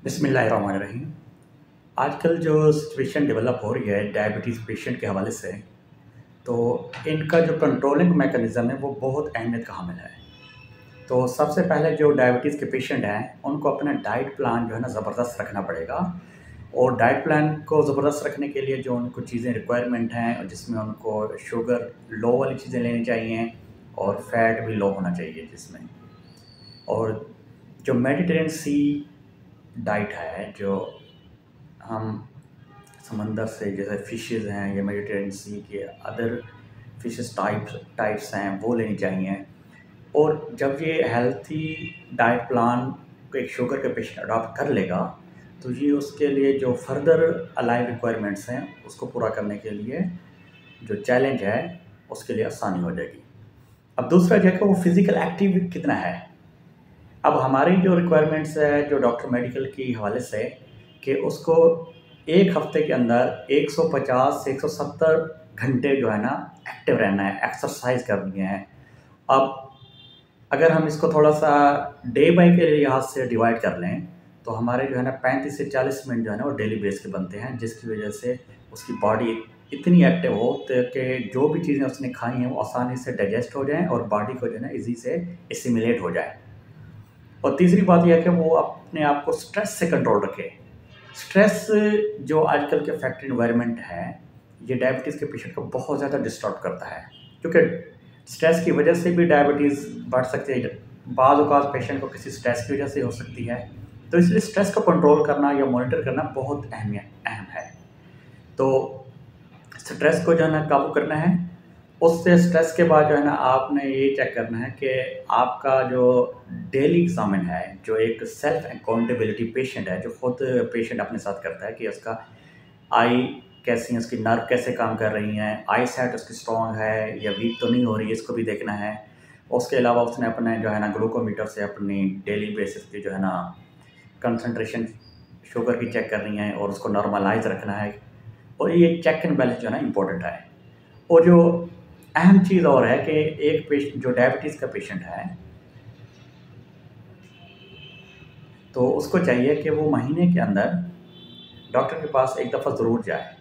बिस्मिल्लाहिर्रहमानिर्रहीम। आजकल जो सिचुएशन डेवलप हो रही है डायबिटीज़ पेशेंट के हवाले से, तो इनका जो कंट्रोलिंग मैकेनिज़्म है वो बहुत अहमियत का हामिल है। तो सबसे पहले जो डायबिटीज़ के पेशेंट हैं उनको अपना डाइट प्लान जो है ना ज़बरदस्त रखना पड़ेगा। और डाइट प्लान को ज़बरदस्त रखने के लिए जो उनको चीज़ें रिक्वायरमेंट हैं और जिसमें उनको शुगर लो वाली चीज़ें लेनी चाहिए और फैट भी लो होना चाहिए जिसमें। और जो मेडिटेरेनियन सी डाइट है, जो हम समंदर से जैसे फ़िशेज़ हैं या मेडिटेरेनियन सी के अदर फ़िशेज़ टाइप्स हैं वो लेनी चाहिए। और जब ये हेल्थी डाइट प्लान को एक शुगर के पेशेंट अडॉप्ट कर लेगा, तो ये उसके लिए जो फर्दर अलाइव रिक्वायरमेंट्स हैं उसको पूरा करने के लिए जो चैलेंज है उसके लिए आसानी हो जाएगी। अब दूसरा जो है कि वो फ़िज़िकल एक्टिव कितना है। अब हमारी जो रिक्वायरमेंट्स है जो डॉक्टर मेडिकल के हवाले से कि उसको 1 हफ़्ते के अंदर 150 से 170 घंटे जो है ना एक्टिव रहना है, एक्सरसाइज करनी है। अब अगर हम इसको थोड़ा-सा डे बाय के लिहाज से डिवाइड कर लें, तो हमारे जो है ना 35 से 40 मिनट जो है ना वो डेली बेस के बनते हैं, जिसकी वजह से उसकी बॉडी इतनी एक्टिव हो कि जो भी चीज़ें उसने खाई हैं वो आसानी से डाइजेस्ट हो जाएँ और बॉडी को जो है ना ईज़ी से एसिमिलेट हो जाए। और तीसरी बात यह है कि वो अपने आप को स्ट्रेस से कंट्रोल रखे। स्ट्रेस जो आजकल के फैक्ट्री एनवायरनमेंट है, ये डायबिटीज़ के पेशेंट को बहुत ज़्यादा डिस्टर्ब करता है, क्योंकि स्ट्रेस की वजह से भी डायबिटीज़ बढ़ सकती है। बाज़ औक़ात पेशेंट को किसी स्ट्रेस की वजह से हो सकती है। तो इसलिए स्ट्रेस को कंट्रोल करना या मॉनिटर करना बहुत अहम है। तो स्ट्रेस को जो है ना काबू करना है। उससे स्ट्रेस के बाद जो है ना आपने ये चेक करना है कि आपका जो डेली एग्ज़ामिन है, जो एक सेल्फ अकाउंटेबिलिटी पेशेंट है, जो खुद पेशेंट अपने साथ करता है कि उसका आई कैसी है, उसकी नर्व कैसे काम कर रही हैं, आई साइट उसकी स्ट्रॉन्ग है या वीक तो नहीं हो रही है, इसको भी देखना है। उसके अलावा उसने अपने जो है ना ग्लूकोमीटर से अपनी डेली बेसिस पे जो है ना कंसंट्रेशन शुगर की चेक करनी है और उसको नॉर्मलाइज़ रखना है। और ये चेक एंड बैलेंस जो है ना इम्पोर्टेंट है। और जो अहम चीज़ और है कि एक पेशेंट जो डायबिटीज़ का पेशेंट है, तो उसको चाहिए कि वो महीने के अंदर डॉक्टर के पास एक दफ़ा ज़रूर जाए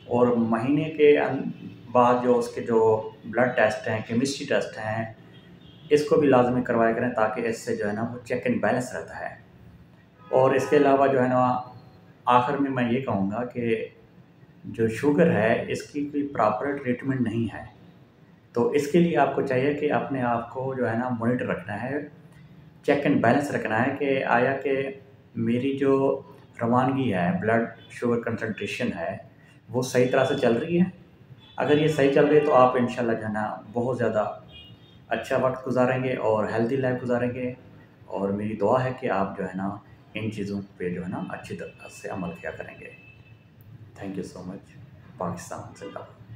और महीने के बाद जो उसके जो ब्लड टेस्ट हैं, केमिस्ट्री टेस्ट हैं, इसको भी लाज़मी करवाया करें, ताकि इससे जो है ना वो चेक एंड बैलेंस रहता है। और इसके अलावा जो है ना आखिर में मैं ये कहूँगा कि जो शुगर है इसकी कोई प्रॉपर ट्रीटमेंट नहीं है। तो इसके लिए आपको चाहिए कि अपने आप को जो है ना मॉनिटर रखना है, चेक एंड बैलेंस रखना है कि आया कि मेरी जो रवानगी है, ब्लड शुगर कंसंट्रेशन है, वो सही तरह से चल रही है। अगर ये सही चल रही है तो आप इंशाल्लाह जो है ना बहुत ज़्यादा अच्छा वक़्त गुज़ारेंगे और हेल्दी लाइफ़ गुज़ारेंगे। और मेरी दुआ है कि आप जो है ना इन चीज़ों पे जो है ना अच्छी तरह से अमल किया करेंगे। Thank you so much. Pakistan ज़िंदाबाद।